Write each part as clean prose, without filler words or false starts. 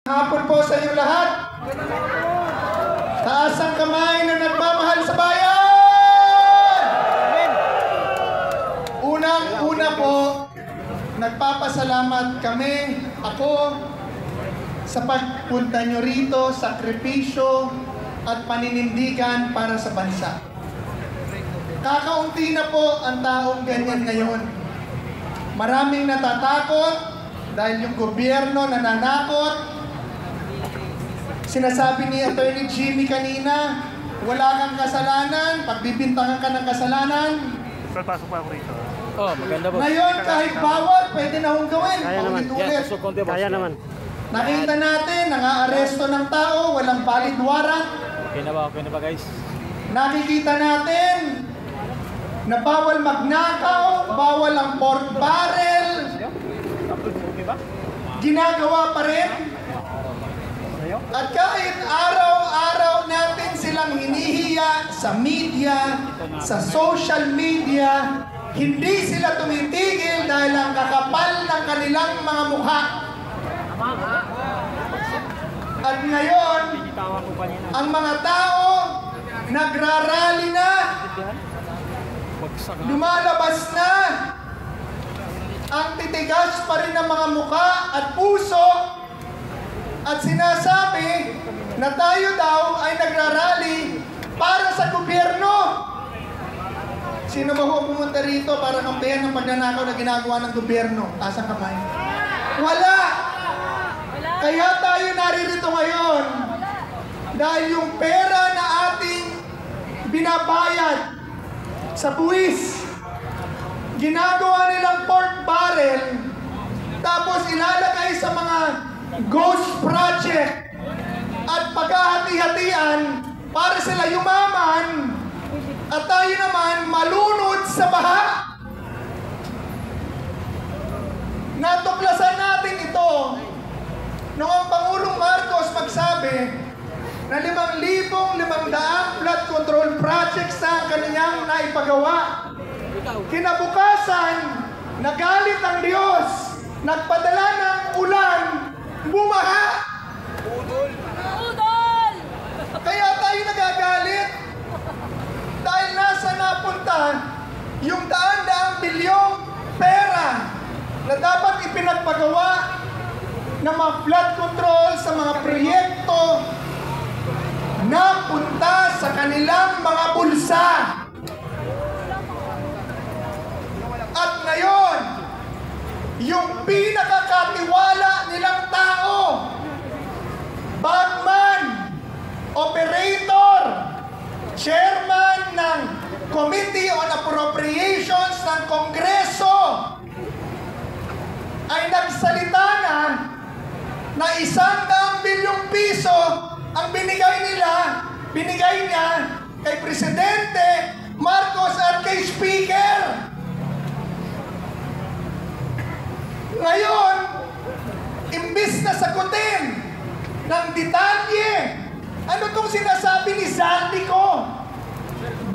Hapon po sa inyong lahat. Taas ang kamay na nagmamahal sa bayan. Unang-una po, nagpapasalamat kami, ako, sa pagpunta nyo rito, sakripisyo at paninindigan para sa bansa. Kakaunti na po ang taong ganyan ngayon. Maraming natatakot dahil yung gobyerno nananakot. Sinasabi ni Attorney Jimmy kanina, wala kang kasalanan, pagbibintangan ka ng kasalanan. Pasok pa ako rito. Oh, maganda po. Ngayon, kahit bawal, pwede na hong gawin. Kaya naman. Kaya naman. Nakita natin, nang-aaresto ng tao, walang valid warrant. Okay na ba guys? Nakikita natin na bawal magnakaw, bawal ang pork barrel. Ginagawa pa rin. At kahit araw-araw natin silang hinihiya sa media, sa social media, hindi sila tumitigil dahil ang kakapal ng kanilang mga mukha. At ngayon, ang mga tao nagrarally na, lumalabas na, ang titigas pa rin ng mga mukha at puso. At sinasabi na tayo daw ay nagrarally para sa gobyerno. Sino ba ho pumunta rito para kampihan ng pagnanakaw na ginagawa ng gobyerno? Taas ang kamay. Wala! Kaya tayo naririto ngayon dahil yung pera na ating binabayad sa buwis, ginagawa nilang pork barrel, tapos ilalagay sa mga ghost project at paghahati-hatian para sila yumaman at tayo naman malunod sa baha. Natuklasan natin ito noong ang Pangulong Marcos magsabi na 5,500 flood control projects na kanyang naipagawa. Kinabukasan, nagalit ang Diyos, nagpadala ng ulan, bumaha. Udol! Kaya tayo nagagalit dahil nasa napunta yung daan-daang bilyong pera na dapat ipinagpagawa ng mga flood control sa mga proyekto na punta sa kanilang mga bulsa. At ngayon, yung pinakakatiwala nilang tao, bagman, operator, chairman ng Committee on Appropriations ng Kongreso, ay nagsalita na 100 bilyong piso ang binigay niya kay Presidente Marcos at kay Speaker. Ngayon, imbis na sagutin ng detalye, ano tong sinasabi ni Zaldico?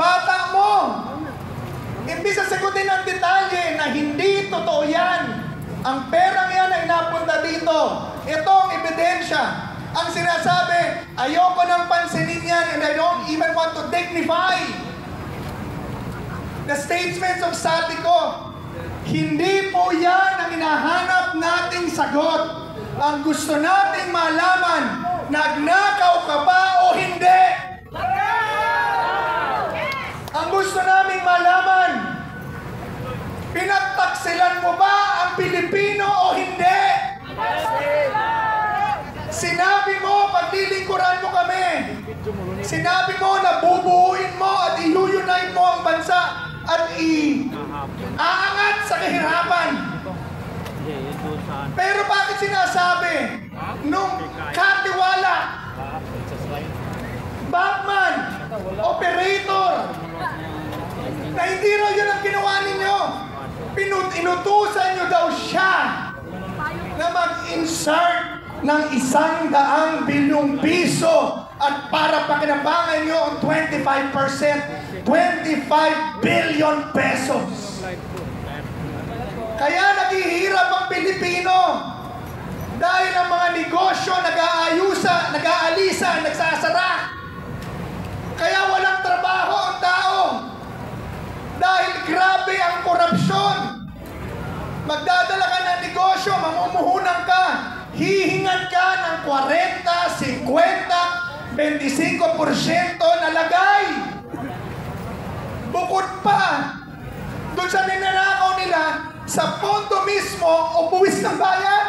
Bata mo! Imbis na sagutin ng detalye na hindi totoo yan, ang perang yan ay napunta dito. Ito ang ebidensya. Ang sinasabi, ayoko nang pansinin yan and I don't even want to dignify the statements of Zaldico. Hindi po yan ang hinahanap nating sagot. Ang gusto nating malaman, nagnakaw ka ba o hindi? Ang gusto naming malaman, pinagtaksilan mo ba ang Pilipino o hindi? Sinabi mo, paglilingkuran mo kami. Sinabi mo na bubuuin mo at iyuyunayin mo ang bansa at aangat sa kahirapan. Pero bakit sinasabi nung katiwala, bagman, operator, na hindi raw yun ang ginawa ninyo? Inutusan nyo daw siya na mag-insert ng 100 bilyong piso at para pakinabangan nyo ang 25%, 25 billion pesos. Kaya naghihirap ang Pilipino dahil ang mga negosyo nag isa nagsasara. Kaya walang trabaho ang tao. Dahil grabe ang korupsyon. Magdadala ka ng negosyo, mamumuhunan ka, hihingan ka ng 40, 50, 25% na lagay. Bukod pa, doon sa ninanakaw nila, sa pondo mismo o buwis ng bayan.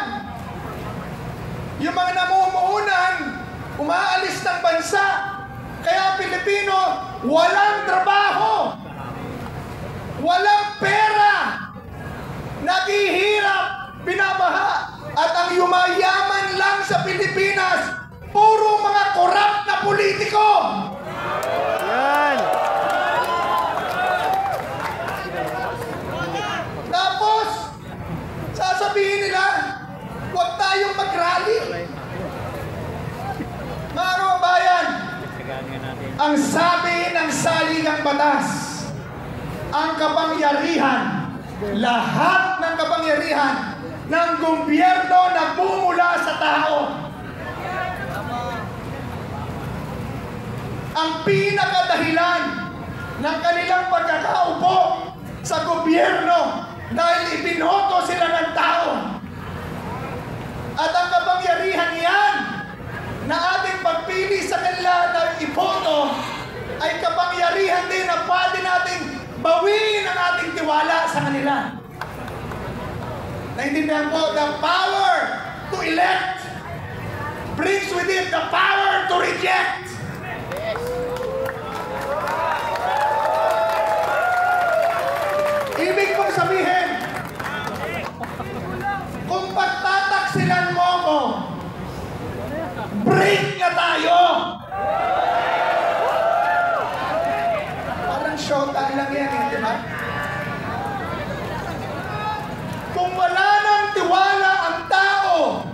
Yung mga namumuhunan, umaalis ng bansa. Kaya Pilipino, walang trabaho. Walang pera. Naghihirap, binabaha. At ang yumayaman lang sa Pilipinas, puro mga korap na politiko. Yan! Tapos, sasabihin nila, huwag tayong mag-rally. Mga kababayan, ang sabi ng saligang batas, ang kapangyarihan, lahat ng kapangyarihan ng gobyerno nagmumula sa tao. Ang pinakadahilan ng kanilang pagkakaupo sa gobyerno dahil ibinoto sila ng tao. At ang kapangyarihan yan na ating pagpili sa kanila na iboto ay kapangyarihan din na pwede nating bawiin ang ating tiwala sa kanila. Naintindihan po, the power to elect brings with it the power to reject. Ibig kong sabihin, kung pagtataksilan mo ko, break na tayo! Parang showtime lang yan, di ba? Kung wala nang tiwala ang tao,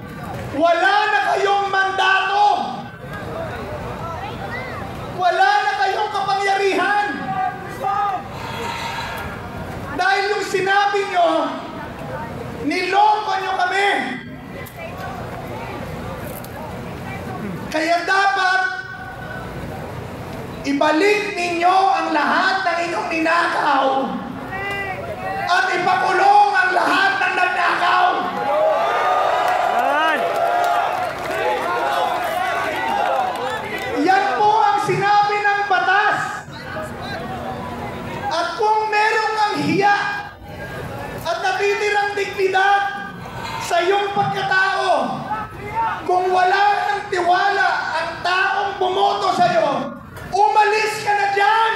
wala na kayong mandato. Wala na kayong kapangyarihan. Dahil yung sinabi nyo, niloko nyo kami. Kaya dapat ibalik ninyo ang lahat ng inyong ninakaw at ipakulong ang lahat ng nagnakaw. Yan po ang sinabi ng batas. At kung meron kang hiya at natitirang dignidad sa iyong pagkatao, kung wala ng tiwala ang taong bumoto sa iyo, umalis ka na dyan!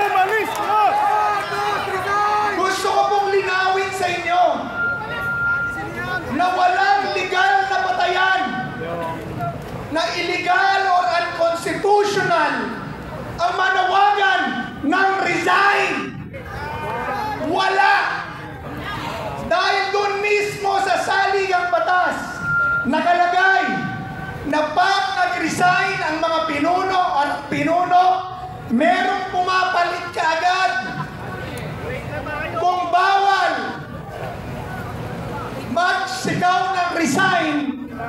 Umalis na! Gusto ko pong linawin sa inyo na walang legal na patayan, na illegal or unconstitutional ang manawagan ng resign. Wala! Dahil doon mismo sa saligang batas, nakalagay na pag nag-resign ang mga pinuno, merong pumapalit kaagad. Kung bawal magsigaw ng resign,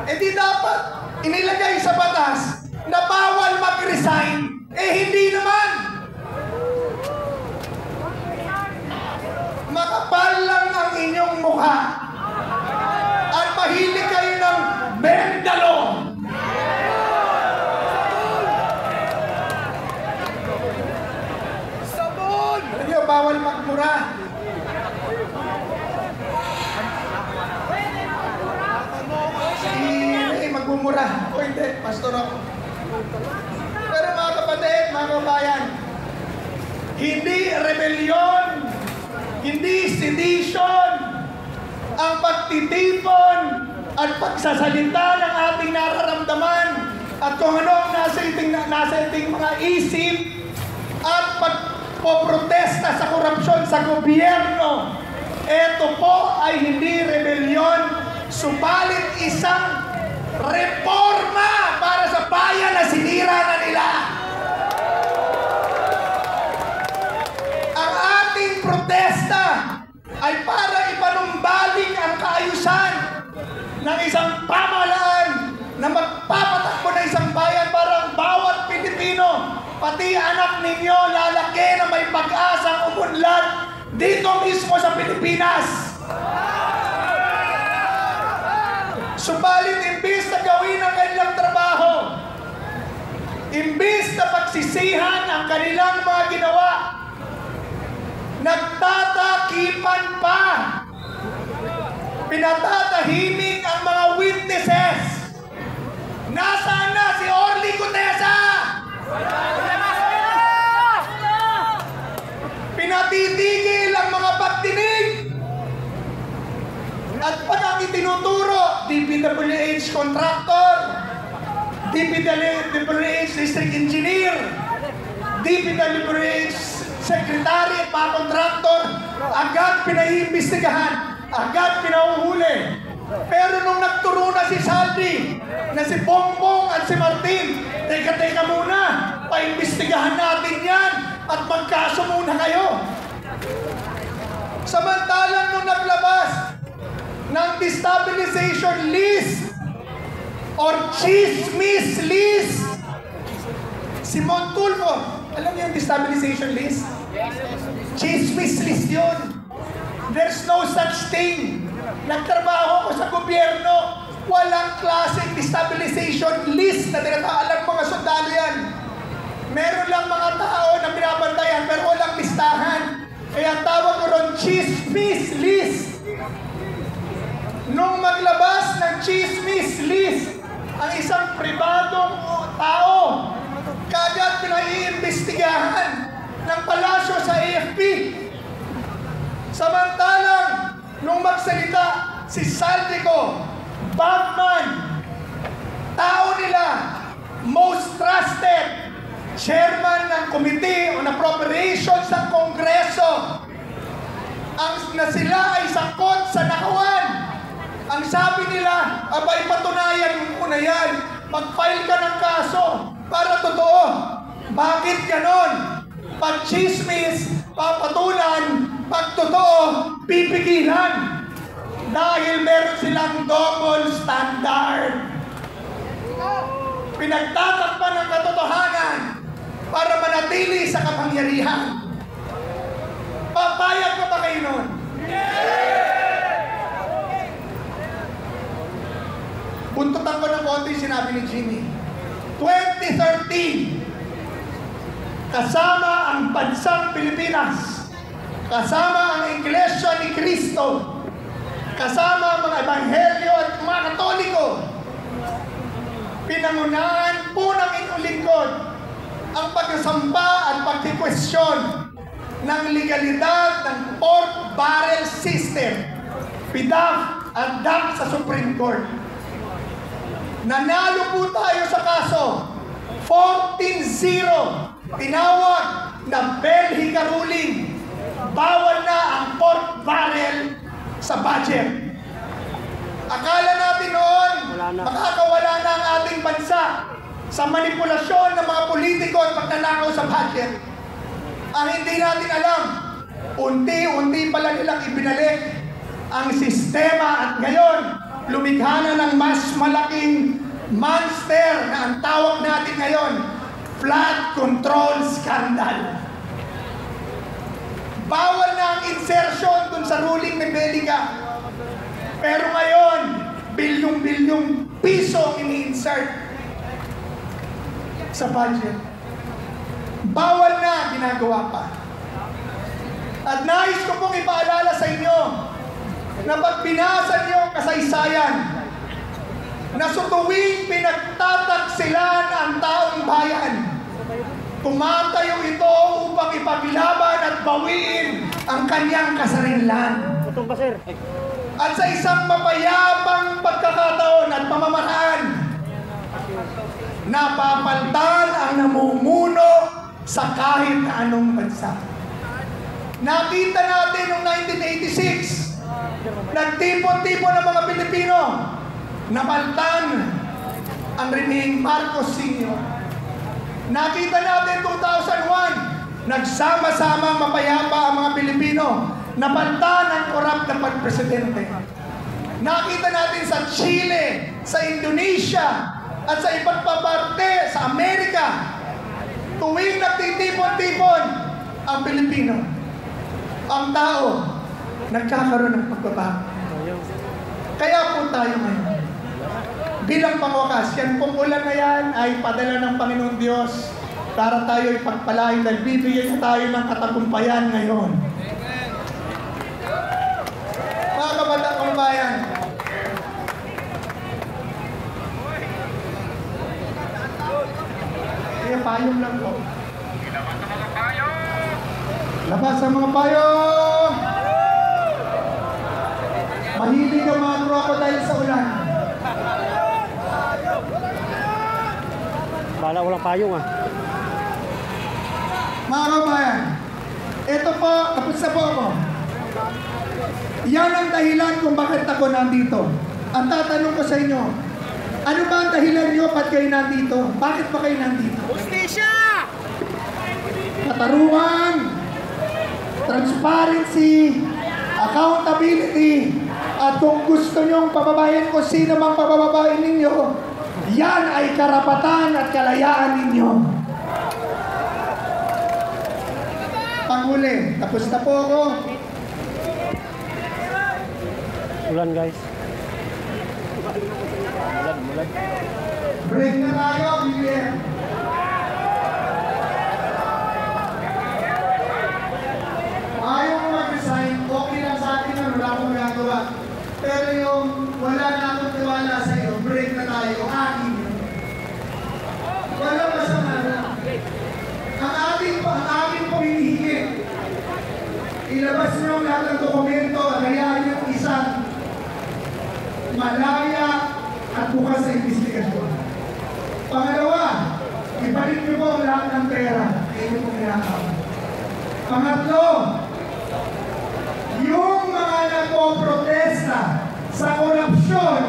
edi dapat inilagay sa batas na bawal mag-resign. Hindi naman. Makapal lang ang inyong mukha at mahilig kayo ng bendalo. Sabon! Hindi, bawal magmura. Magmumura. O hindi, pastor ako. Pero mga kapatid, mga kabayan, hindi rebellion, hindi sedition, ang pagtitipon at pagsasalita ng ating nararamdaman at kung ano ang nasa ating mga isip at pagpoprotesta sa korupsyon sa gobyerno. Ito po ay hindi rebellion, subalit isang reforma para sa bayan na sinira na nila. Ang ating protesta ay para ipanumbalik ang kaayusan ng isang pamahalaan na pati anak ninyo lalaki na may pag-asang umunlad dito mismo sa Pilipinas. Subalit imbis na gawin ang kanilang trabaho, imbis na pagsisihan ang kanilang mga ginawa, nagtatakipan pa. Pinatatahimik ang mga witnesses. Nasaan na si Orly Gutesa? Pinatitigil ang mga pagdinig. At pag ang itinuturo, DPWH contractor, DPWH district engineer, DPWH secretary at mga contractor, agad pinaiimbestigahan, agad pinauhuli. Pero nung nagturo na si Saldi, na si Bongbong at si Martin, teka muna, paimbestigahan natin yan at magkaso muna kayo. Samantalang nung naglabas ng destabilization list or chismis list, si Montulfo, alam niyo yung destabilization list? Chismis list yun. There's no such thing. Nagtrabaho ko sa gobyerno, walang klaseng destabilization list na tinataalan mga sundalo yan. Meron lang mga tao na binabantayan pero walang listahan. Kaya tawag ko ron chismis list. Nung maglabas ng chismis list ang isang pribadong tao, kagad pinaiimbestigahan ng palasyo sa AFP. Samantalang nung magsalita si Saldico, Bagman, tao nila, most trusted, chairman ng committee on appropriations ng Kongreso, na sila ay sakot sa nakawan. Ang sabi nila, abay patunayan mo na yan, mag-file ka ng kaso para totoo. Bakit ganon? Pag chismis, papatulan, pag totoo, pipigilan. Dahil meron silang double standard. Pinagtatakpan ng katotohanan para manatili sa kapangyarihan. Papayag ka ba kayo nun? Buntutan ko ng konti sinabi ni Jimmy. 2013, kasama ang bansang Pilipinas, kasama ang Iglesia ni Cristo, kasama ang mga Ebanghelyo at mga Katoliko, pinangunahan po ng inyong lingkod ang pagsasamba at pagkikwestiyon ng legalidad ng pork barrel system, PDAF at DAP sa Supreme Court. Nanalo po tayo sa kaso, 14-0, tinawag na Belhica ruling. Bawal na ang pork barrel sa budget. Akala natin noon, makakawala na ang ating bansa sa manipulasyon ng mga politiko at pagnanakaw sa budget. Ang hindi natin alam, unti-unti pala nilang ibinalik ang sistema at ngayon, lumikha na ng mas malaking monster na ang tawag natin ngayon, flood control scandal. Bawal na ang insertion dun sa ruling ni Belhica. Pero ngayon, bilyong-bilyong piso ini-insert sa budget. Bawal na, ginagawa pa. At nais ko pong ipaalala sa inyo na pag binasa niyo ang kasaysayan na sa tuwing pinagtataksilan ang taong bayan, tumatayo ito upang ipaglaban at bawiin ang kanyang kasarinlan. At sa isang mapayapang pagkakataon at pamamaraan, napapaltan ang namumuno sa kahit na anong bansa. Nakita natin noong 1986, nagtipon-tipon ng mga Pilipino, napaltan ang Reming Marcos Sr. Nakita natin 2001, nagsama-sama mapayapa ang mga Pilipino, napaltan ang korap na pagpresidente. Nakita natin sa Chile, sa Indonesia, at sa iba't pa parte sa Amerika, Tuwing nagtitipon-tipon ang Pilipino, ang tao, nagkakaroon ng pagbabago. Kaya po tayo ngayon. Bilang pangwakas, yan pong ulan na yan ay padala ng Panginoon Diyos para tayo ipagpalain dahil bibigyan tayo ng katagumpayan ngayon. Mga kabatang kababayan, kaya payong lang po. Labas ang mga payong! Mahilig ang mga crocodile sa ulan. Bala walang payong ah. Mga kabayan, ito po, tapos na po ako. Yan ang dahilan kung bakit ako nandito. Ang tatanong ko sa inyo, ano ba ang dahilan nyo ba't kayo nandito? Bakit ba kayo nandito? Justisya! Katarungan, transparency, accountability, at kung gusto nyong pababayan ko sino mang pabababain ninyo, yan ay karapatan at kalayaan ninyo. Panghuli, tapos na po ako. Ulan guys. Mulan. Break na tayo, Vivian. Ayaw mo mag-resign, okay lang sa akin na wala akong gagawa. Pero yung wala na akong tiwala sa iyo, break na tayo, akin yun. Walang masama na. Ang ating pong hinihingi, ilabas niyo ang lahat ng dokumento at hayaan niyo isang malaya at bukas sa investigasyon. Pangalawa, ibalik niyo po ang lahat ng pera na inyo pong ninakawan. Pangatlo, yung mga nagpo-protesta sa korupsyon,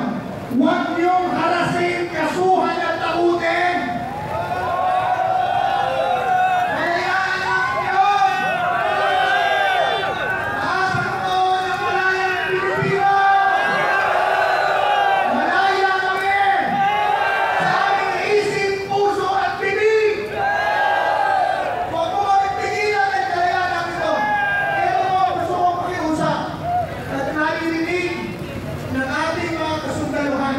huwag niyong harasin, kasuhan at takutin. Hayaan lang yun! Naasan ko ng malayang Pilipino! Malaya kami! Sa aming isip, puso at bibig! Huwag mo kami pigilan at kalayaan namin ito. Ito po, gusto kong pakiusap at naririnig ng ating mga kasundaluhan.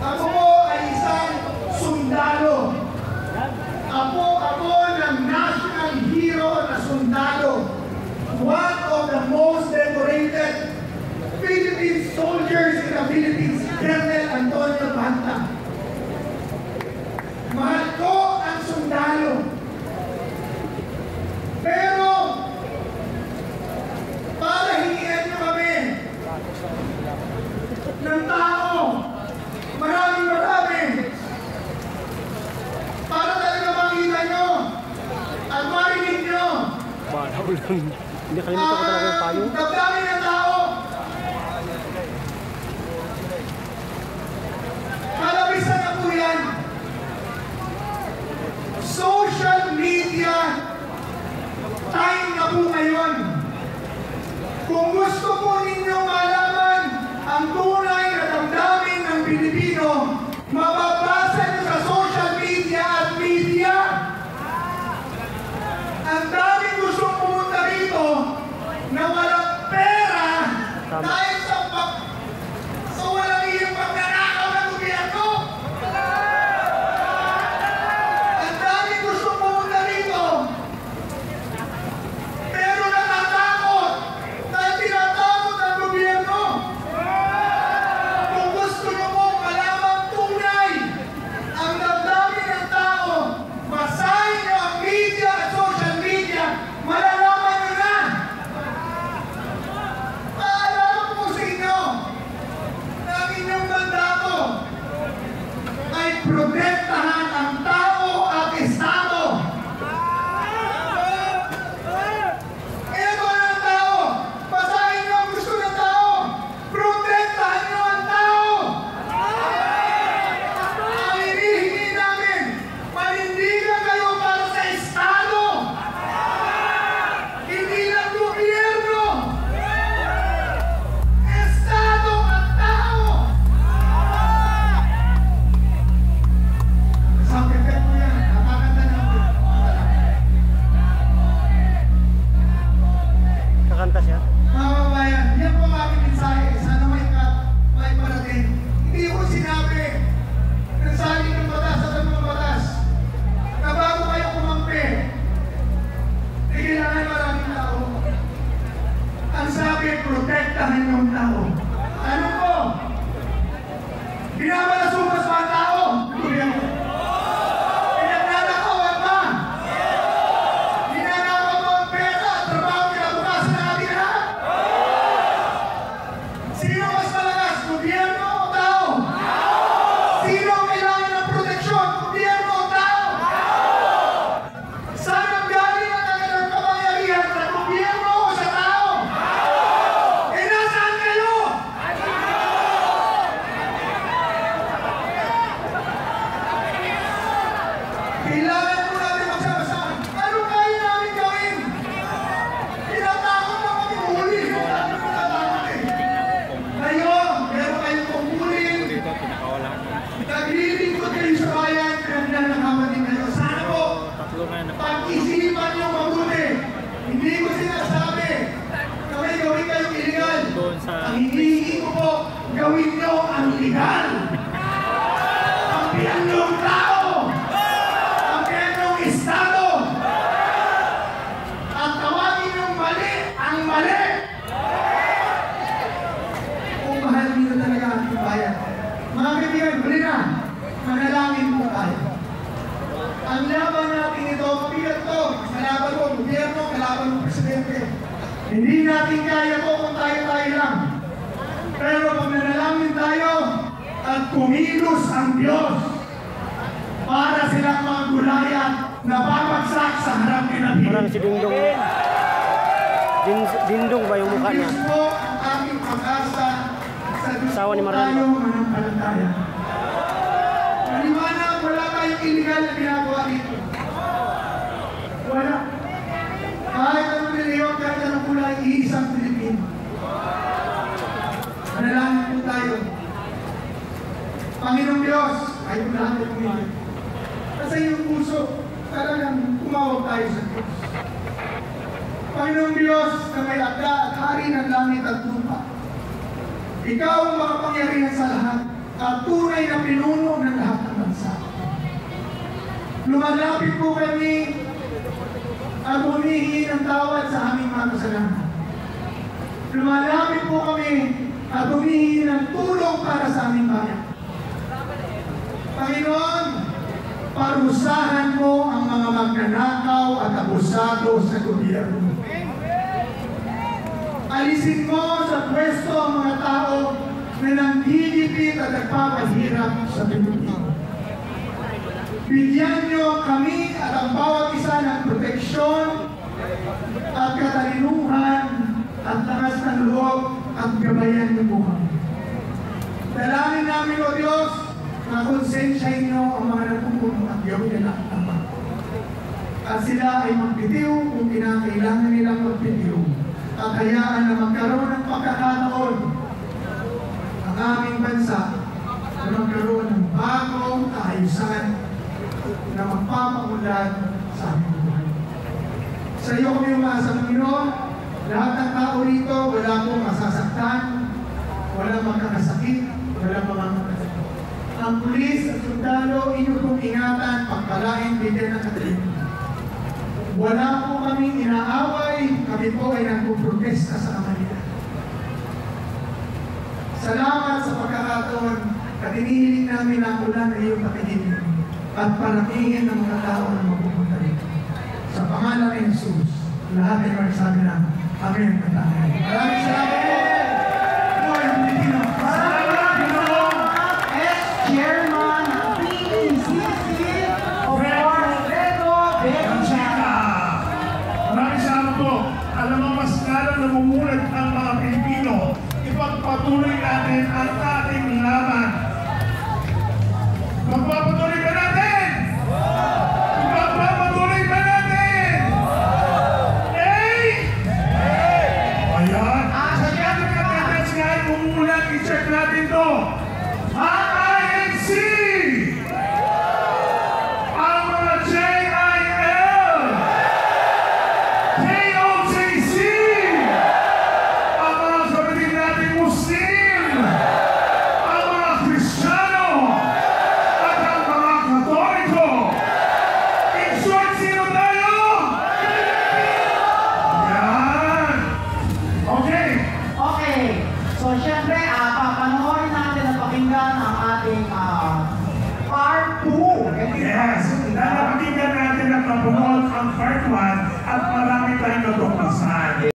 Ako po ay isang sundalo. Ako ng national hero na sundalo. One of the most decorated Philippine soldiers in the Philippines, Colonel Antonio Banta. Mahal ko ang sundalo. Pero, para hingian nyo kami ng tao, maraming para talaga makita nyo at marinig nyo Bala ulan. Hindi kalimutan ko talaga yung payong. damdamin ng tao. Kalabisan na po yan. Social media time na po ngayon. Kung gusto po ninyo malaman ang tunay na damdamin ng Pilipino, mababasa nyo sa social media at media. Ang daming gustong pumunta rito na walang pera dahil sa walang iyong pagnanakaw ng gobyerno. Ang daming gustong pumunta rito pero natatakot dahil tinatakot ang gobyerno. Kung gusto nyo po malaman tunay ang damdamin ng tao, basahin nyo ang media at social media, malalaman nyo na. Maalala ko Binabalasukan sa mga tao. Pinagnanakawan ba? Ninanakaw mo ang pera at trabaho kinabukasan ng ating lahat? Sino mas malakas? Gobyerno o tao? Sino ang kailangan ng proteksyon? Gobyerno o tao? Saan ang galing ang kanilang kapangyarihan? Sa gobyerno o sa tao? Eh, nasaan kayo? Kailangan po natin magsama-sama. Ano kaya namin gawin? Tinatakot na kami huli. Sabi ko natakot eh. Kayo, meron kayong pumulin. Dito, pinakawalan. Naglilingkod kayo sa bayan. Nagnanakawan din kayo. Sana po, Tatlo na na. pag-isipan niyo mabuti. Hindi ko sinasabi na may gawin kayong illegal. Doon sa... Ang hinihingi ko po, gawin niyo ang legal. Ang piyanong tao. Ang piyanong estado. At tawagin yung mali, ang mali. Kung mahal niyo talaga ang ating bayan. Mga kaibigan, huli na. Manalangin po tayo. Ang laban natin ito, mabigat to. Kalaban mo, gobyerno, kalaban mo, presidente. Hindi natin kaya to kung tayo-tayo lang. Pero pag nanalangin tayo at kumilos ang Diyos para silang mga gulayan na babagsak sa harap ni Nabi. Parang si Dingdong. Dingdong ba yung mukha niya? Ang Diyos po ang aming pag-asa. Sa Diyos Asawa ni po Mariano. tayo manampalataya. Maliwanag, wala tayong illegal na ginagawa dito. Wala. Kahit anong niliyot, kahit anong kulay, iisang Pilipino. Manalangin po tayo. Panginoong Diyos, ayaw lahat ng pumili. Kasi yung puso, talagang tumawag tayo sa Diyos. Panginoong Diyos na may akda at hari ng langit at lupa. Ikaw ang makapangyarihan sa lahat at tunay na pinuno ng lahat ng bansa. Lumalapit po kami at humihingi ng tawad sa aming mga kasalanan. Lumalapit po kami at humihingi ng tulong para sa aming bayan. Panginoon, parusahan mo ang mga magnanakaw at abusado sa gobyerno. Alisin mo sa pwesto ang mga tao na nanggigipit at nagpapahirap sa Pilipino. Bigyan niyo kami at ang bawat isa ng proteksyon at katalinuhan at lakas ng loob at gabayan niyo po kami. Dalangin namin, O Diyos, na konsensyahin niyo ang mga nagpupuno at gawin nila ang tama. At sila ay magbitiw kung kinakailangan nilang magbitiw. At hayaan na magkaroon ng pagkakataon ang aming bansa na magkaroon ng bagong kaayusan na magpapaunlad sa aming buhay. Sa iyo kami umaasa, Panginoon. Lahat ng tao rito, wala pong masasaktan, walang magkakasakit, walang mamamatay. Ang pulis at sundalo, inyo pong ingatan, pagpalain, bigyan ng katalinuhan. Wala po kaming inaaway, kami po ay nagpuprotesta sa kanila. Salamat sa pagkakataon at inihiling namin ang ulan na iyong patigilin at paratingin ng mga tao na mapupunta rito. Sa pangalan ni Jesus, lahat ay magsabi na, Amen. Maraming salamat po. Boy, Pilipino. Salamat, Pinoong ex-chairman ng PECC of Alfredo Benchika. Maraming salamat po. Alam mo, mas lalong namumulat ang mga Pilipino. Ipagpatuloy natin ang ating laban. Magpapatuloy ba natin? Magpapatuloy ba natin? Eh? Ayan. Sa galing attendance ngayon, umuulan, i-check natin to. Ang INC! Ang mga JIL! KOJC! Ang mga kapatid nating Muslim! Ang mga Part 1,